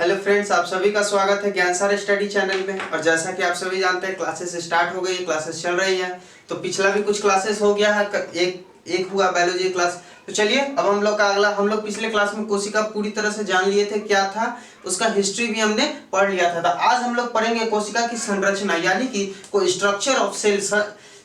Hello friends, आप सभी का स्वागत है ज्ञानसार स्टडी चैनल में। और जैसा कि आप सभी जानते हैं, क्लासेस स्टार्ट हो गई है, क्लासेस चल रही है। तो पिछला भी कुछ क्लासेस हो गया है, एक हुआ बायोलॉजी क्लास। तो चलिए अब हम लोग का अगला, हम लोग पिछले क्लास में कोशिका पूरी तरह से जान लिए थे, क्या था उसका हिस्ट्री भी हमने पढ़ लिया था। तो आज हम लोग पढ़ेंगे कोशिका की संरचना, यानी कि कोई स्ट्रक्चर ऑफ सेल,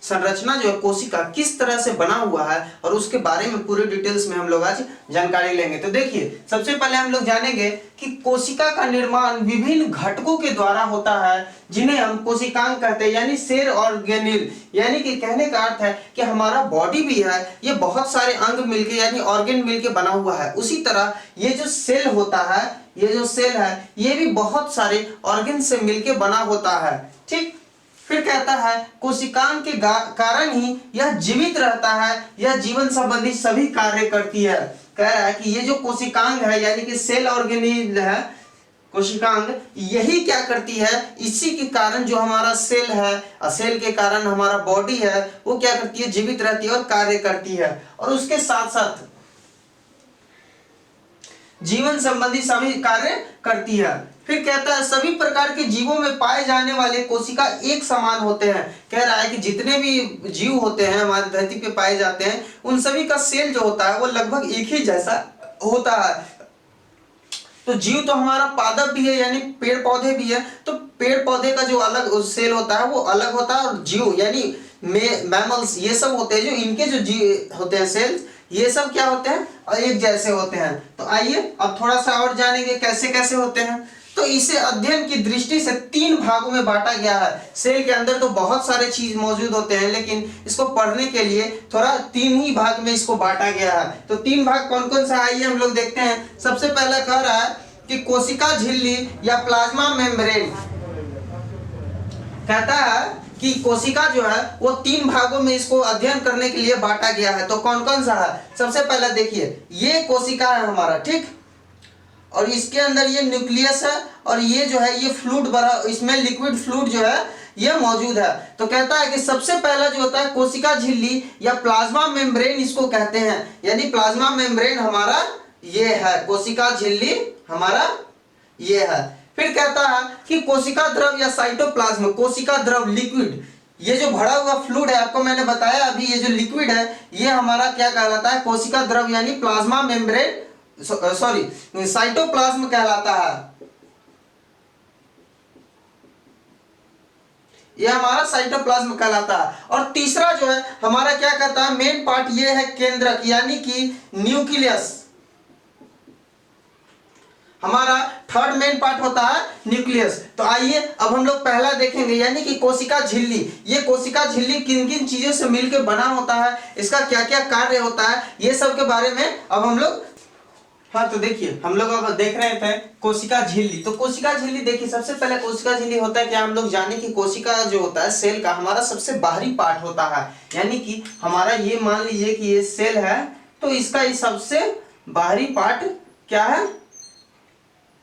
संरचना जो है कोशिका किस तरह से बना हुआ है, और उसके बारे में पूरे डिटेल्स में हम लोग आज जानकारी लेंगे। तो देखिए, सबसे पहले हम लोग जानेंगे कि कोशिका का निर्माण विभिन्न घटकों के द्वारा होता है, जिन्हें हम कोशिकांग कहते हैं, यानी सेल ऑर्गेनेल। यानी कि कहने का अर्थ है कि हमारा बॉडी भी है, ये बहुत सारे अंग मिलके यानी ऑर्गेन मिलके बना हुआ है। उसी तरह ये जो सेल होता है, ये जो सेल है, ये भी बहुत सारे ऑर्गेन से मिलके बना होता है। ठीक, फिर कहता है कोशिकांग के कारण ही यह जीवित रहता है, यह जीवन संबंधी सभी कार्य करती है। कह रहा है कि ये जो कोशिकांग है, यानी कि सेल ऑर्गेनेल है, कोशिकांग यही क्या करती है, इसी के कारण जो हमारा सेल है, सेल के कारण हमारा बॉडी है, वो क्या करती है, जीवित रहती है और कार्य करती है। और उसके साथ साथ जीवन संबंधी सभी कार्य करती है। फिर कहता है सभी प्रकार के जीवों में पाए जाने वाले कोशिका एक समान होते हैं। कह रहा है कि जितने भी जीव होते हैं हमारी धरती पे पाए जाते हैं, उन सभी का सेल जो होता है वो लगभग एक ही जैसा होता है। तो जीव तो हमारा पादप भी है, यानी पेड़ पौधे भी है। तो पेड़ पौधे का जो अलग सेल होता है वो अलग होता है, और जीव यानी मैमल्स ये सब होते हैं, जो इनके जो जीव होते हैं सेल्स, ये सब क्या होते हैं, एक जैसे होते हैं। तो आइए अब थोड़ा सा और जानेंगे कैसे कैसे होते हैं। तो इसे अध्ययन की दृष्टि से 3 भागों में बांटा गया है। सेल के अंदर तो बहुत सारे चीज मौजूद होते हैं, लेकिन इसको पढ़ने के लिए थोड़ा 3 ही भाग में इसको बांटा गया है। तो 3 भाग कौन कौन सा, आइए हम लोग देखते हैं। सबसे पहला कह रहा है कि कोशिका झिल्ली या प्लाज्मा मेम्ब्रेन। कहता है कि कोशिका जो है वो 3 भागों में इसको अध्ययन करने के लिए बांटा गया है। तो कौन कौन सा है, सबसे पहला देखिए, ये कोशिका है हमारा, ठीक, और इसके अंदर ये न्यूक्लियस है, और ये जो है ये फ्लूइड भरा, इसमें लिक्विड फ्लूइड जो है ये मौजूद है। तो कहता है कि सबसे पहला जो होता है कोशिका झिल्ली या प्लाज्मा मेम्ब्रेन इसको कहते हैं, यानी प्लाज्मा मेम्ब्रेन हमारा ये है, कोशिका झिल्ली हमारा ये है। फिर कहता है कि कोशिका द्रव या साइटोप्लाज्म, कोशिका द्रव लिक्विड, ये जो भरा हुआ फ्लूइड है, आपको मैंने बताया अभी, ये जो लिक्विड है ये हमारा क्या कहलाता है, कोशिका द्रव यानी प्लाज्मा मेम्ब्रेन, सॉरी साइटोप्लाज्म कहलाता है। ये हमारा साइटोप्लाज्म कहलाता है। और तीसरा जो है हमारा क्या कहता है, मेन पार्ट ये है केंद्रक, यानी कि न्यूक्लियस। हमारा थर्ड मेन पार्ट होता है न्यूक्लियस। तो आइए अब हम लोग पहला देखेंगे, यानी कि कोशिका झिल्ली। ये कोशिका झिल्ली किन किन चीजों से मिलकर बना होता है, इसका क्या क्या कार्य होता है, ये सब के बारे में अब हम लोग, हाँ तो देखिए हम लोग अब देख रहे थे कोशिका झिल्ली। तो कोशिका झिल्ली देखिए, सबसे पहले कोशिका झिल्ली होता है क्या, हम लोग जाने कि कोशिका जो होता है सेल का हमारा सबसे बाहरी पार्ट होता है। यानी कि हमारा ये मान लीजिए कि ये सेल है, तो इसका ये सबसे बाहरी पार्ट क्या है,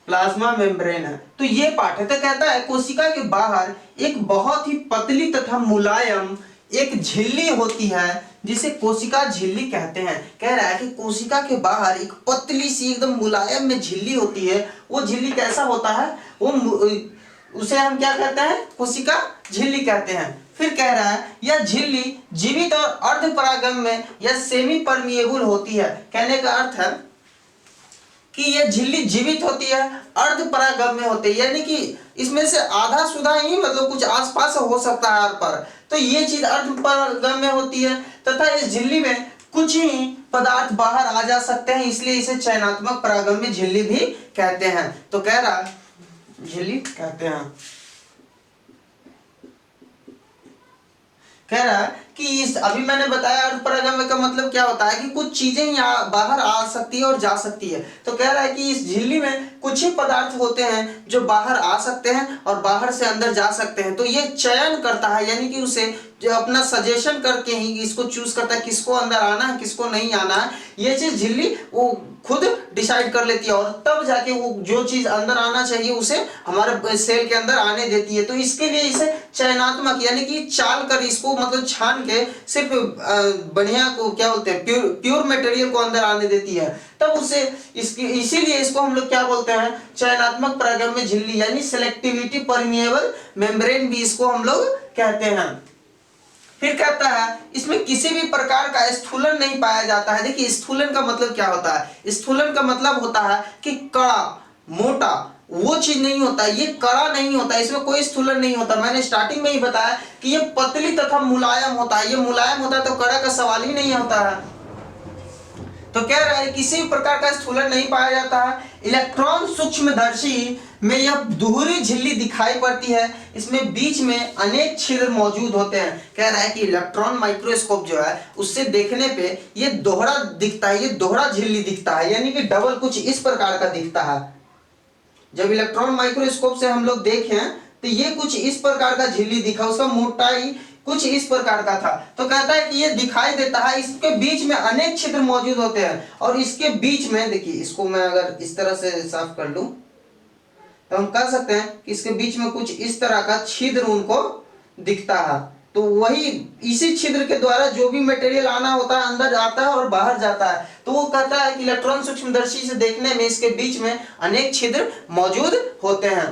प्लाज्मा मेम्ब्रेन है। तो ये पार्ट है। तो कहता है कोशिका के बाहर एक बहुत ही पतली तथा मुलायम एक झिल्ली होती है, जिसे कोशिका झिल्ली कहते हैं। कह रहा है कि कोशिका के बाहर एक पतली सी एकदम मुलायम में झिल्ली होती है। वो झिल्ली कैसा होता है, वो उसे हम क्या कहते हैं, कोशिका झिल्ली कहते हैं। फिर कह रहा है यह झिल्ली जीवित और अर्धपरागम्य या सेमी परमिएबल होती है। कहने का अर्थ है कि ये झिल्ली जीवित होती है, अर्धपरागम्य होती है, यानी कि इसमें से आधा सुधा ही मतलब कुछ आसपास हो सकता है हर पर। तो ये चीज अर्धपरागम्य होती है, तथा इस झिल्ली में कुछ ही पदार्थ बाहर आ जा सकते हैं, इसलिए इसे चयनात्मक परागम्य झिल्ली भी कहते हैं। तो कह रहा है झिल्ली कहते हैं। कह रहा है कि इस अभी मैंने बताया अर्धपरागम्य का मतलब क्या होता है कि कुछ चीजें यहाँ बाहर आ सकती है और जा सकती है। तो कह रहा है कि इस झिल्ली में कुछ ही पदार्थ होते हैं जो बाहर आ सकते हैं और बाहर से अंदर जा सकते हैं। तो ये चयन करता है, यानी कि उसे जो अपना सजेशन करके ही इसको चूज करता है किसको अंदर आना है किसको नहीं आना है। ये चीज झिल्ली वो खुद डिसाइड कर लेती है, और तब जाके वो जो चीज अंदर आना चाहिए उसे हमारे सेल के अंदर आने देती है। तो इसके लिए इसे चयनात्मक यानी कि चाल कर इसको मतलब छान के सिर्फ बढ़िया को क्या बोलते हैं प्योर मटेरियल को अंदर आने देती है, तब उसे इसीलिए इसको हम लोग क्या बोलते हैं, चयनात्मक परागम्य झिल्ली यानी सिलेक्टिविटी परमिएबल मेम्ब्रेन भी इसको हम लोग कहते हैं। फिर कहता है इसमें किसी भी प्रकार का स्थूलन नहीं पाया जाता है। देखिए स्थूलन का मतलब क्या होता है, स्थूलन का मतलब होता है कि कड़ा मोटा वो चीज नहीं होता, ये कड़ा नहीं होता, इसमें कोई स्थूलन नहीं होता। मैंने स्टार्टिंग में ही बताया कि ये पतली तथा मुलायम होता है, ये मुलायम होता है तो कड़ा का सवाल ही नहीं होता है। तो कह रहा है किसी भी प्रकार का स्थूलन नहीं पाया जाता है। इलेक्ट्रॉन सूक्ष्मदर्शी में यह दोहरी झिल्ली दिखाई पड़ती है, इसमें बीच में अनेक छिद्र मौजूद होते हैं। कह रहा है कि इलेक्ट्रॉन माइक्रोस्कोप जो है उससे देखने पे ये दोहरा दिखता है, ये दोहरा झिल्ली दिखता है, यानी कि डबल कुछ इस प्रकार का दिखता है। जब इलेक्ट्रॉन माइक्रोस्कोप से हम लोग देखें तो ये कुछ इस प्रकार का झिल्ली दिखा, उसका मोटाई कुछ इस प्रकार का था। तो कहता है कि ये दिखाई देता है, इसके बीच में अनेक छिद्र मौजूद होते हैं और इसके बीच में देखिए, इसको मैं अगर इस तरह से साफ कर लूं तो हम कह सकते हैं कि इसके बीच में कुछ इस तरह का छिद्र उनको दिखता है। तो वही इसी छिद्र के द्वारा जो भी मटेरियल आना होता है अंदर आता है और बाहर जाता है। तो वो कहता है कि इलेक्ट्रॉन सूक्ष्मदर्शी से देखने में इसके बीच में अनेक छिद्र मौजूद होते हैं।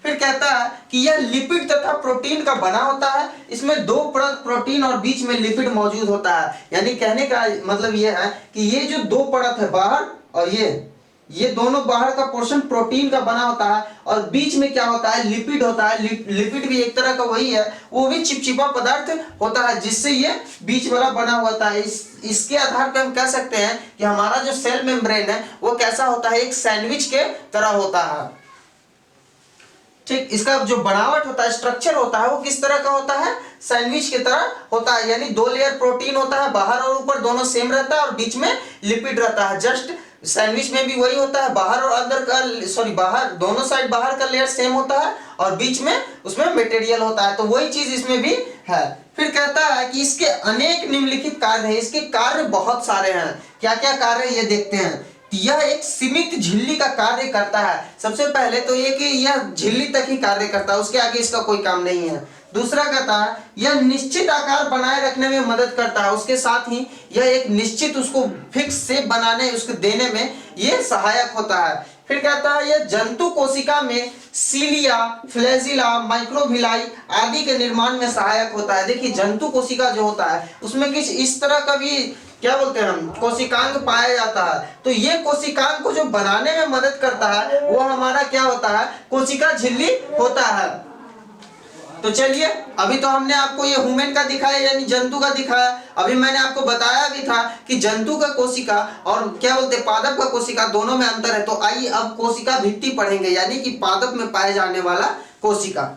फिर कहता है कि यह लिपिड तथा प्रोटीन का बना होता है, इसमें दो परत प्रोटीन और बीच में लिपिड मौजूद होता है। यानी कहने का मतलब यह है कि ये जो दो परत है बाहर और ये दोनों बाहर का पोर्शन प्रोटीन का बना होता है और बीच में क्या होता है, लिपिड होता है। लिपिड भी एक तरह का वही है, वो भी चिपचिपा पदार्थ होता है जिससे ये बीच वाला बना होता है। इसके आधार पर हम कह सकते हैं कि हमारा जो सेल मेम्ब्रेन है वो कैसा होता है, एक सैंडविच के तरह होता है। ठीक, इसका जो बनावट होता है, स्ट्रक्चर होता है, वो किस तरह का होता है, सैंडविच की तरह होता है। यानी दो लेयर प्रोटीन होता है, बाहर और ऊपर दोनों सेम रहता है और बीच में लिपिड रहता है। जस्ट सैंडविच में भी वही होता है, बाहर और अंदर का बाहर दोनों साइड बाहर का लेयर सेम होता है और बीच में उसमें मटेरियल होता है। तो वही चीज इसमें भी है। फिर कहता है कि इसके अनेक निम्नलिखित कार्य हैं, इसके कार्य बहुत सारे हैं। क्या क्या कार्य ये देखते हैं। यह एक सीमित झिल्ली का कार्य करता है। सबसे पहले तो ये कि यह झिल्ली तक ही कार्य करता है, उसके आगे इसका कोई काम नहीं है। दूसरा कहता है यह निश्चित आकार बनाए रखने में मदद करता है, उसके साथ ही यह एक निश्चित उसको फिक्स शेप बनाने उसको देने में यह सहायक होता है। फिर कहता है यह जंतु कोशिका में सीलिया, फ्लैजिला, माइक्रोविलाई आदि के निर्माण में सहायक होता है। देखिए जंतु कोशिका जो होता है उसमें किस इस तरह का भी क्या बोलते हैं हम, कोशिकांग पाया जाता है। तो ये कोशिकांग को जो बनाने में मदद करता है वो हमारा क्या होता है, कोशिका झिल्ली होता है। तो चलिए अभी तो हमने आपको ये ह्यूमन का दिखाया यानी जंतु का दिखाया। अभी मैंने आपको बताया भी था कि जंतु का कोशिका और क्या बोलते हैं पादप का कोशिका दोनों में अंतर है। तो आइए अब कोशिका भित्ति पढ़ेंगे यानी कि पादप में पाए जाने वाला कोशिका।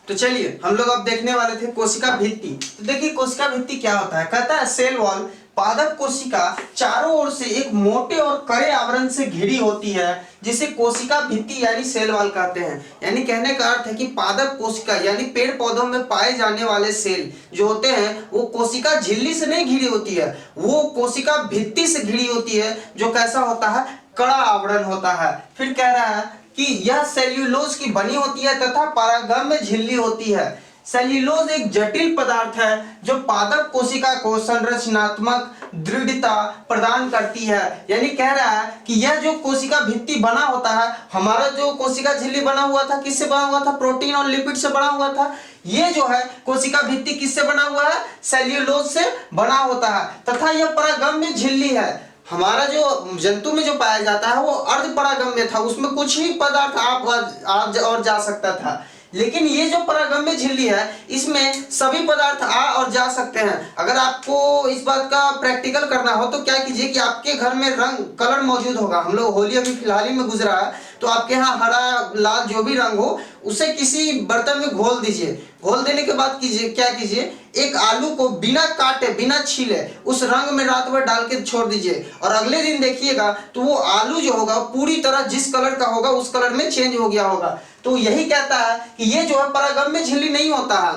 तो चलिए हम लोग अब देखने वाले थे कोशिका भित्ति। तो देखिए कोशिका भित्ति क्या होता है। कहता है सेल वॉल पादप कोशिका चारों ओर से एक मोटे और कड़े आवरण से घिरी होती है जिसे कोशिका भित्ति यानी सेल वॉल कहते हैं। यानी कहने का अर्थ है कि पादप कोशिका यानी पेड़ पौधों में पाए जाने वाले सेल जो होते हैं वो कोशिका झिल्ली से नहीं घिरी होती है, वो कोशिका भित्ति से घिरी होती है जो कैसा होता है, कड़ा आवरण होता है। फिर कह रहा है कि यह सेल्यूलोज की बनी होती है तथा परागम्य झिल्ली होती है। सेल्यूलोज एक जटिल पदार्थ है जो पादप कोशिका को संरचनात्मक दृढ़ता प्रदान करती है। यानी कह रहा है कि यह जो कोशिका भित्ति बना होता है, हमारा जो कोशिका झिल्ली बना हुआ था किससे बना हुआ था, प्रोटीन और लिपिड से बना हुआ था। ये जो है कोशिका भित्ति किससे बना हुआ है, सेल्यूलोज से बना होता है तथा यह परागम्य झिल्ली है। हमारा जो जंतु में जो पाया जाता है वो अर्ध परागम्य था, उसमें कुछ ही पदार्थ आप और जा सकता था। लेकिन ये जो परागम्य झिल्ली है इसमें सभी पदार्थ आ और जा सकते हैं। अगर आपको इस बात का प्रैक्टिकल करना हो तो क्या कीजिए कि आपके घर में रंग कलर मौजूद होगा। हम लोग होली अभी फिलहाल ही में गुजरा है, तो आपके यहाँ हरा लाल जो भी रंग हो उसे किसी बर्तन में घोल दीजिए। घोल देने के बाद कीजिए क्या कीजिए, एक आलू को बिना काटे बिना छीले उस रंग में रात भर डाल के छोड़ दीजिए और अगले दिन देखिएगा तो वो आलू जो होगा पूरी तरह जिस कलर का होगा उस कलर में चेंज हो गया होगा। तो यही कहता है कि ये जो है परागम्य झिल्ली नहीं होता है,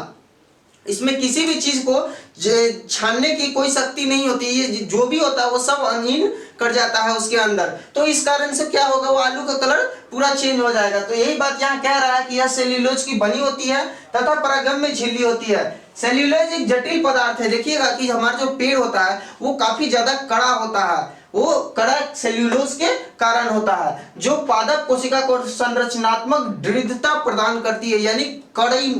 इसमें किसी भी चीज को छानने की कोई शक्ति नहीं होती। ये जो भी होता है वो सब अनहीन कर जाता है उसके अंदर, तो इस कारण से क्या होगा, वो आलू का कलर पूरा चेंज हो जाएगा। तो यही बात यहाँ कह रहा है कि यह सेल्यूलोज की बनी होती है तथा परागम्य झिल्ली होती है। सेल्यूलोज एक जटिल पदार्थ है। देखिएगा कि हमारा जो पेड़ होता है वो काफी ज्यादा कड़ा होता है, वो कड़ा सेल्यूलोज के कारण होता है, जो पादप कोशिका को संरचनात्मक दृढ़ता प्रदान करती है, यानी कड़ी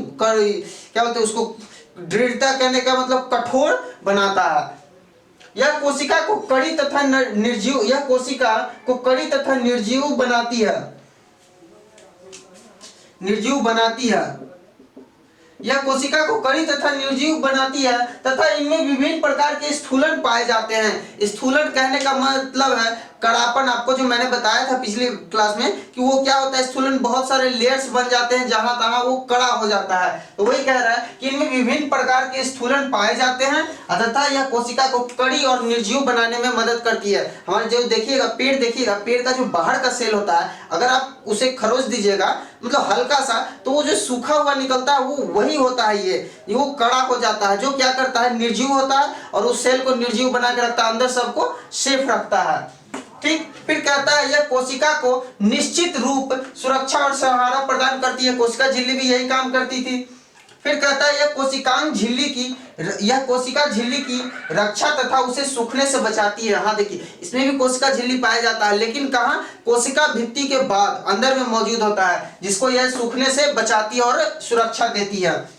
क्या बोलते हैं उसको, दृढ़ता कहने का मतलब कठोर बनाता है। यह कोशिका को कड़ी तथा निर्जीव, यह कोशिका को कड़ी तथा निर्जीव बनाती है, निर्जीव बनाती है। यह कोशिका को कड़ी तथा निर्जीव बनाती है तथा इनमें विभिन्न प्रकार के स्थूलन पाए जाते हैं। स्थूलन कहने का मतलब है कड़ापन। आपको जो मैंने बताया था पिछली क्लास में कि वो क्या होता है, स्थूलन बहुत सारे लेयर्स बन जाते हैं, जहां तहां वो कड़ा हो जाता है। तो वही कह रहा है कि इनमें विभिन्न प्रकार के स्थूलन पाए जाते हैं तथा यह कोशिका को कड़ी और निर्जीव बनाने में मदद करती है। हमारे जो देखिएगा पेड़ का जो बाहर का सेल होता है, अगर आप उसे खरोच दीजिएगा मतलब हल्का सा, तो वो जो सूखा हुआ निकलता है वो वही होता है, ये वो कड़ा हो जाता है, जो क्या करता है, निर्जीव होता है और उस सेल को निर्जीव बना के रखता है, अंदर सबको सेफ रखता है। ठीक, फिर कहता है यह कोशिका को निश्चित रूप, सुरक्षा और सहारा प्रदान करती है। कोशिका झिल्ली भी यही काम करती थी। फिर कहता है यह कोशिका झिल्ली की रक्षा तथा उसे सूखने से बचाती है। हाँ देखिए, इसमें भी कोशिका झिल्ली पाया जाता है, लेकिन कहाँ, कोशिका भित्ति के बाद अंदर में मौजूद होता है, जिसको यह सूखने से बचाती है और सुरक्षा देती है।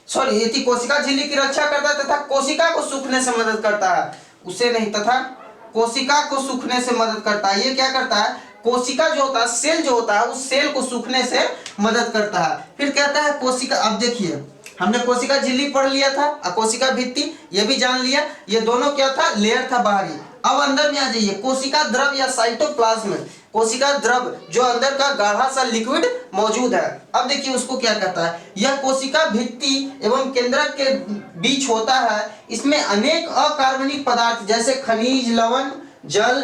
सॉरी, ये कोशिका झिल्ली की रक्षा करता है तथा कोशिका को सूखने से मदद करता है, उसे नहीं, तथा कोशिका को सूखने से मदद करता है। ये क्या करता है, कोशिका जो होता है, सेल जो होता है, उस सेल को सूखने से मदद करता है। फिर कहता है कोशिका, अब देखिए हमने कोशिका झिल्ली पढ़ लिया था और कोशिका भित्ति ये भी जान लिया, ये दोनों क्या था, लेयर था बाहरी। अब अंदर में आ जाइए, कोशिका द्रव या साइटोप्लाज्म, कोशिका द्रव जो अंदर का गाढ़ा सा लिक्विड मौजूद है। अब देखिए उसको क्या कहता है, यह कोशिका भित्ति एवं केंद्रक के बीच होता है। इसमें अनेक अकार्बनिक पदार्थ जैसे खनिज, लवण, जल,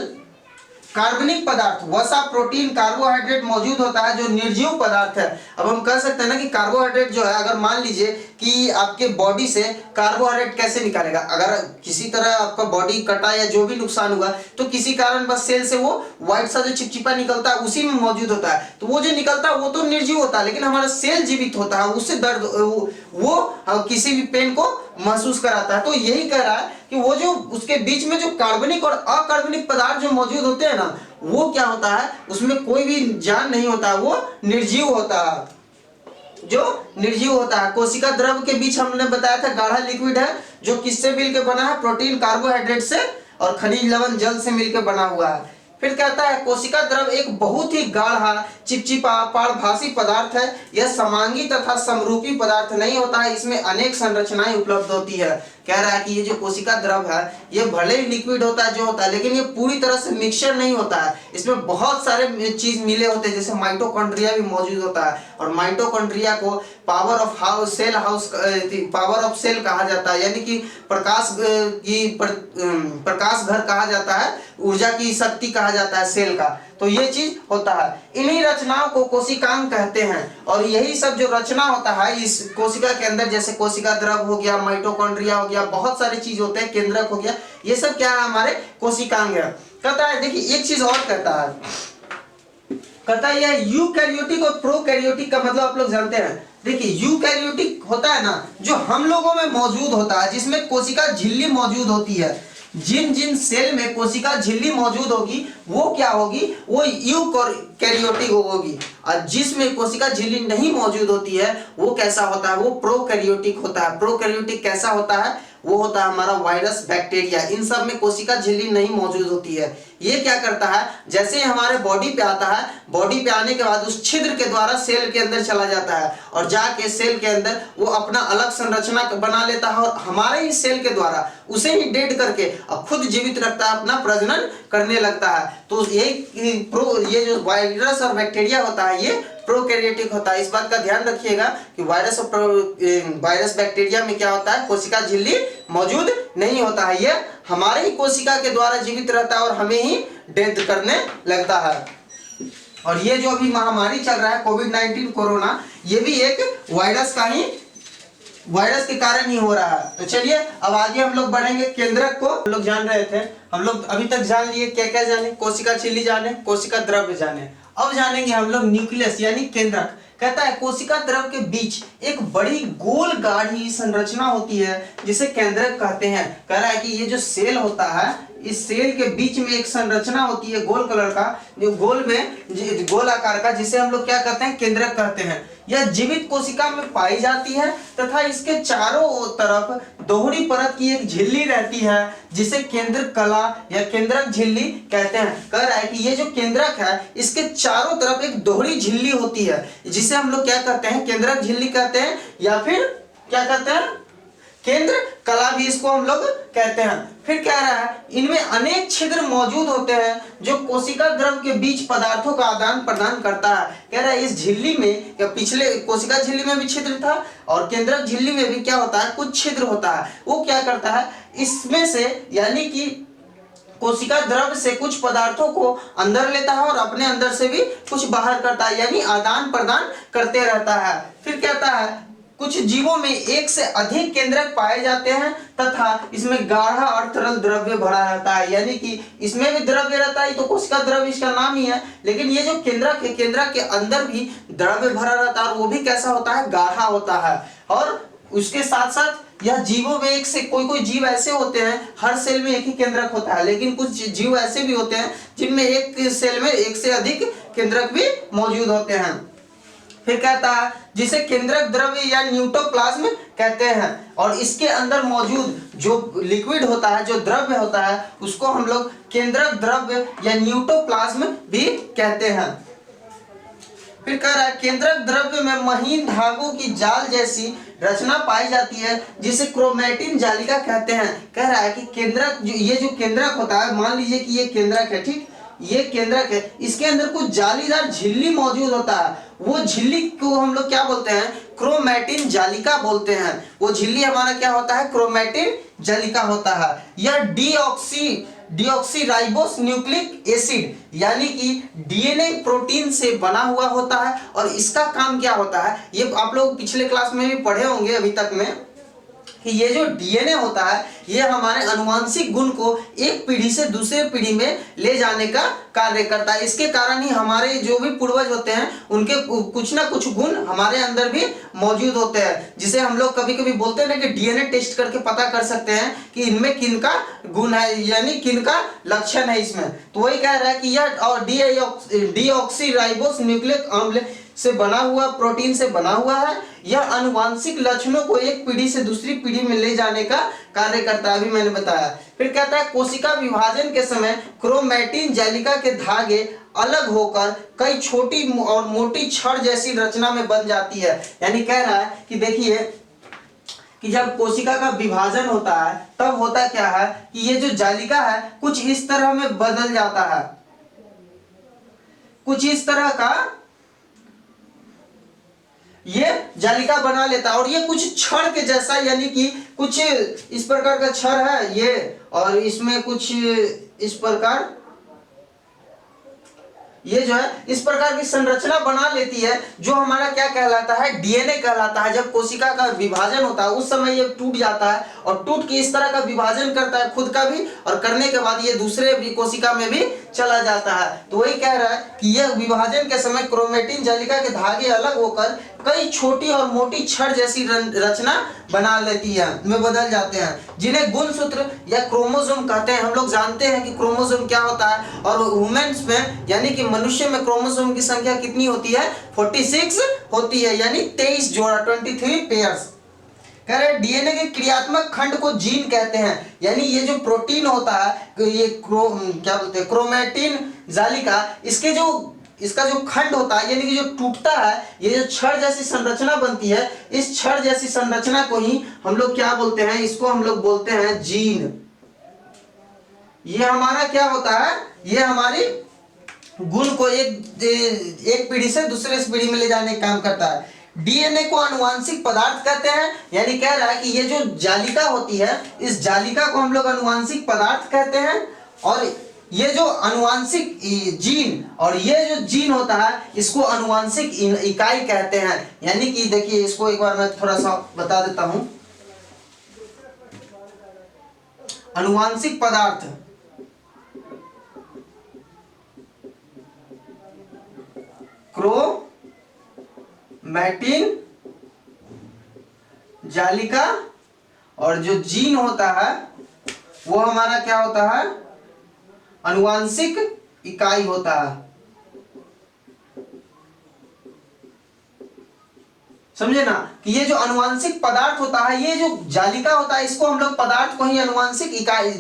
कार्बनिक पदार्थ, वसा, प्रोटीन, कार्बोहाइड्रेट मौजूद होता है, जो निर्जीव पदार्थ है। अब हम कह सकते हैं ना कि कार्बोहाइड्रेट जो है, अगर मान लीजिए कि आपके बॉडी से कार्बोहाइड्रेट कैसे निकालेगा, अगर किसी तरह आपका बॉडी कटा या जो भी नुकसान हुआ, तो किसी कारण बस सेल से वो व्हाइट सा जो चिपचिपा निकलता है उसी में मौजूद होता है, तो वो जो निकलता है वो तो निर्जीव होता है, लेकिन हमारा सेल जीवित होता है, उससे दर्द वो किसी भी पेन को महसूस कराता है। तो यही कह रहा है कि वो जो उसके बीच में जो कार्बनिक और अकार्बनिक पदार्थ जो मौजूद होते हैं ना, वो क्या होता है, उसमें कोई भी जान नहीं होता, वो निर्जीव होता है, जो निर्जीव होता है। कोशिका द्रव के बीच हमने बताया था गाढ़ा लिक्विड है, जो किससे मिलकर बना है, प्रोटीन, कार्बोहाइड्रेट से और खनिज, लवण, जल से मिलकर बना हुआ है। फिर कहता है कोशिका द्रव एक बहुत ही गाढ़ा, चिपचिपा, पारभासी पदार्थ है। यह समांगी तथा समरूपी पदार्थ नहीं होता है, इसमें अनेक संरचनाएं उपलब्ध होती है। कह रहा है कि ये जो कोशिका द्रव है, ये भले ही लिक्विड होता है जो होता है, लेकिन ये पूरी तरह से मिक्सचर नहीं होता है, इसमें बहुत सारे चीज मिले होते हैं, जैसे माइटोकॉन्ड्रिया भी मौजूद होता है, और माइटोकॉन्ड्रिया को पावर ऑफ सेल कहा जाता है, यानी कि प्रकाश घर कहा जाता है, ऊर्जा की शक्ति कहा जाता है सेल का। तो ये चीज होता है। इन्हीं रचनाओं को कोशिकांग कहते हैं, और यही सब जो रचना होता है इस कोशिका के अंदर, जैसे कोशिका द्रव हो गया, माइटोकॉन्ड्रिया हो गया, बहुत सारी चीज होते हैं, केंद्रक हो गया, ये सब क्या है, हमारे कोशिकांग है। कहता है, देखिए एक चीज और कहता है यह यूकैरियोटिक और प्रोकैरियोटिक का मतलब आप लोग जानते हैं। देखिए यूकैरियोटिक होता है ना, जो हम लोगों में मौजूद होता है, जिसमें कोशिका झिल्ली मौजूद होती है। जिन जिन सेल में कोशिका झिल्ली मौजूद होगी वो क्या होगी, वो यूकैरियोटिक होगी, और जिसमें कोशिका झिल्ली नहीं मौजूद होती है वो कैसा होता है, वो प्रोकैरियोटिक होता है। प्रोकैरियोटिक कैसा होता है, वो होता है हमारा वायरस, बैक्टीरिया, इन सब में कोशिका झिल्ली नहीं मौजूद होती है। ये क्या करता है, जैसे हमारे बॉडी पे आता है, बॉडी पे आने के बाद उस छिद्र के द्वारा सेल के अंदर चला जाता है, और जाके सेल के अंदर वो अपना अलग संरचना बना लेता है, और हमारे ही सेल के द्वारा उसे ही डेड करके अब खुद जीवित रखता है, अपना प्रजनन करने लगता है। तो ये जो वायरस और बैक्टीरिया होता है, ये प्रोकैरियोटिक होता है। इस बात का ध्यान रखिएगा कि वायरस बैक्टीरिया में क्या होता है, कोशिका झिल्ली मौजूद नहीं होता है, ये हमारे ही कोशिका के द्वारा जीवित रहता है और हमें ही डेथ करने लगता है। और ये जो अभी महामारी चल रहा है कोविड-19 कोरोना, ये भी एक वायरस का ही वायरस के कारण ही हो रहा है। तो चलिए अब आगे हम लोग बढ़ेंगे। केंद्रक को हम लोग जान रहे थे, हम लोग अभी तक जान लिए क्या क्या जाने, कोशिका झिल्ली जाने, कोशिका द्रव्य जाने। अब जानेंगे हम लोग न्यूक्लियस यानी केंद्रक। कहता है कोशिका द्रव्य के बीच एक बड़ी गोल गाढ़ी संरचना होती है जिसे केंद्रक कहते हैं। कह रहा है कि ये जो सेल होता है, इस सेल के बीच में एक संरचना होती है गोल कलर का, जो गोल आकार का, जिसे हम लोग क्या कहते हैं, केंद्रक कहते हैं। यह जीवित कोशिका में पाई जाती है तथा इसके चारों तरफ दोहरी परत की एक झिल्ली रहती है जिसे केंद्रक कला या केंद्रक झिल्ली कहते हैं। कह रहा है कि ये जो केंद्रक है इसके चारों तरफ एक दोहरी झिल्ली होती है जिसे हम लोग क्या कहते हैं, केंद्रक झिल्ली कहते हैं, या फिर क्या कहते हैं, केंद्र कला भी इसको हम लोग कहते हैं। फिर कह रहा है इनमें अनेक छिद्र मौजूद होते हैं जो कोशिका द्रव्य के बीच पदार्थों का आदान प्रदान करता है। कह रहा है इस झिल्ली में, या पिछले कोशिका झिल्ली में भी छिद्र था और केंद्रक झिल्ली में भी क्या होता है, कुछ छिद्र होता है। वो क्या करता है, इसमें से यानी कि कोशिका द्रव्य से कुछ पदार्थों को अंदर लेता है और अपने अंदर से भी कुछ बाहर करता है, यानी आदान प्रदान करते रहता है। फिर कहता है कुछ जीवों में एक से अधिक केंद्रक पाए जाते हैं तथा इसमें गाढ़ा और तरल द्रव्य भरा रहता है, यानी कि इसमें भी द्रव्य रहता है, तो कोशिका द्रव्य इसका नाम ही है, लेकिन ये जो केंद्रक है, केंद्रक के अंदर भी द्रव्य भरा रहता है और वो भी कैसा होता है, गाढ़ा होता है। और उसके साथ साथ यह जीवों में एक से कोई जीव ऐसे होते हैं, हर सेल में एक ही केंद्रक होता है, लेकिन कुछ जीव ऐसे भी होते हैं जिनमें एक सेल में एक से अधिक केंद्रक भी मौजूद होते हैं। फिर कहता है जिसे केंद्रक द्रव्य या न्यूटोप्लाज्म कहते हैं, और इसके अंदर मौजूद जो लिक्विड होता है, जो द्रव्य होता है, उसको हम लोग केंद्रक द्रव्य या न्यूटोप्लाज्म भी कहते हैं। फिर कह रहा है केंद्रक द्रव्य में महीन धागों की जाल जैसी रचना पाई जाती है जिसे क्रोमैटिन जालिका कहते हैं। कह रहा है कि केंद्रक ये जो केंद्रक होता है, मान लीजिए कि ये केंद्रक है, ठीक, ये केंद्रक है, इसके अंदर कुछ जालीदार झिल्ली मौजूद होता है। वो झिल्ली को हम लोग क्या बोलते हैं, क्रोमैटिन जालिका बोलते हैं। वो झिल्ली हमारा क्या होता है, क्रोमैटिन जालिका होता है। यह डीऑक्सीराइबोस न्यूक्लिक एसिड यानी कि डीएनए प्रोटीन से बना हुआ होता है, और इसका काम क्या होता है, ये आप लोग पिछले क्लास में भी पढ़े होंगे अभी तक में, कि ये जो डीएनए होता है ये हमारे अनुवांशिक गुण को एक पीढ़ी से दूसरे पीढ़ी में ले जाने का कार्य करता है। इसके कारण ही हमारे जो भी पूर्वज होते हैं उनके कुछ ना कुछ गुण हमारे अंदर भी मौजूद होते हैं, जिसे हम लोग कभी कभी बोलते हैं ना कि डीएनए टेस्ट करके पता कर सकते हैं कि इनमें किनका गुण है, यानी किनका लक्षण है इसमें। तो वही कह रहा है कि यह डीऑक्सीराइबोस न्यूक्लिक अम्ल से बना हुआ, प्रोटीन से बना हुआ है। यह अनुवांशिक लक्षणों को एक पीढ़ी से दूसरी पीढ़ी में ले जाने का कार्य करता है, अभी मैंने बताया। फिर कहता है कोशिका विभाजन के समय क्रोमैटिन जालिका के धागे अलग होकर कई छोटी और मोटी छड़ जैसी रचना में बन जाती है। यानी कह रहा है कि देखिए कि जब कोशिका का विभाजन होता है तब होता क्या है कि ये जो जालिका है कुछ इस तरह में बदल जाता है, कुछ इस तरह का ये जालिका बना लेता है, और ये कुछ छड़ के जैसा, यानी कि कुछ इस प्रकार का छड़ है ये, और इसमें कुछ इस प्रकार ये जो है इस प्रकार की संरचना बना लेती है, जो हमारा क्या कहलाता है, डीएनए कहलाता है। जब कोशिका का विभाजन होता है उस समय ये टूट जाता है और टूट के इस तरह का विभाजन करता है खुद का भी, और करने के बाद ये दूसरे भी कोशिका में भी चला जाता है। तो वही कह रहा है कि यह विभाजन के समय क्रोमैटिन जालिका के धागे अलग होकर कई छोटी और मोटी छड़ जैसी रचना बना लेती है, में बदल जाते हैं, जिन्हें गुणसूत्र या क्रोमोसोम कहते हैं। हम लोग जानते हैं कि क्रोमोसोम क्या होता है, और वुमेन्स में यानी कि मनुष्य में क्रोमोसोम की संख्या कितनी होती है, 46 होती है, यानी 23 जोड़ा, 23 पेयर्स। कह रहे डीएनए के क्रियात्मक खंड को जीन कहते हैं, यानी ये जो प्रोटीन होता है, ये क्या बोलते हैं, क्रोमैटिन जालिका, इसका जो खंड होता है, यानी कि जो टूटता है, ये जो छड़ जैसी संरचना बनती है, इस छड़ जैसी संरचना को ही हम लोग क्या बोलते हैं, इसको हम लोग बोलते हैं जीन। ये हमारा क्या होता है, ये हमारी गुण को एक पीढ़ी से दूसरे पीढ़ी में ले जाने का काम करता है। डीएनए को आनुवांशिक पदार्थ कहते हैं, यानी कह रहा है कि ये जो जालिका होती है, इस जालिका को हम लोग आनुवांशिक पदार्थ कहते हैं, और ये जो अनुवांशिक जीन और ये जो जीन होता है इसको अनुवांशिक इकाई कहते हैं। यानी कि देखिए इसको एक बार मैं थोड़ा सा बता देता हूं। अनुवांशिक पदार्थ क्रोमैटिन, जालिका और जो जीन होता है वो हमारा क्या होता है, अनुवांशिक इकाई होता है। समझे ना कि ये जो अनुवांशिक पदार्थ होता है, ये जो जालिका होता है इसको हम लोग पदार्थ को ही अनुवांशिक इकाई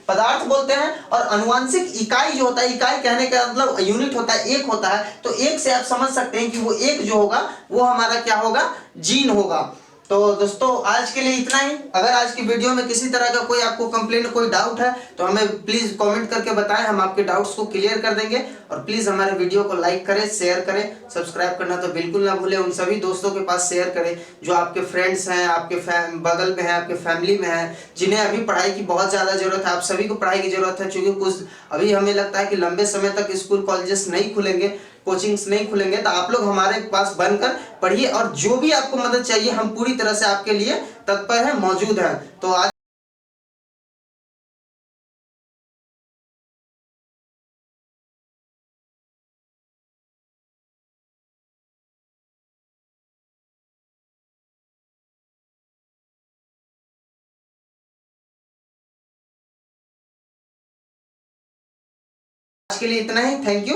पदार्थ बोलते हैं। और अनुवांशिक इकाई जो होता है, इकाई कहने का मतलब यूनिट होता है, एक होता है। तो एक से आप समझ सकते हैं कि वो एक जो होगा वो हमारा क्या होगा, जीन होगा। तो दोस्तों आज के लिए इतना ही। अगर आज की वीडियो में किसी तरह का कोई आपको कंप्लेंट, कोई डाउट है तो हमें प्लीज कमेंट करके बताएं, हम आपके डाउट्स को क्लियर कर देंगे। और प्लीज हमारे वीडियो को लाइक करें, शेयर करें, सब्सक्राइब करना तो बिल्कुल ना भूलें। उन सभी दोस्तों के पास शेयर करें जो आपके फ्रेंड्स हैं, आपके बगल में है, आपके फैमिली में है, जिन्हें अभी पढ़ाई की बहुत ज्यादा जरूरत है। आप सभी को पढ़ाई की जरूरत है, क्योंकि कुछ अभी हमें लगता है कि लंबे समय तक स्कूल कॉलेजेस नहीं खुलेंगे, कोचिंग्स नहीं खुलेंगे। तो आप लोग हमारे पास बनकर पढ़िए और जो भी आपको मदद चाहिए हम पूरी तरह से आपके लिए तत्पर हैं, मौजूद हैं। तो आज के लिए इतना ही। Thank you.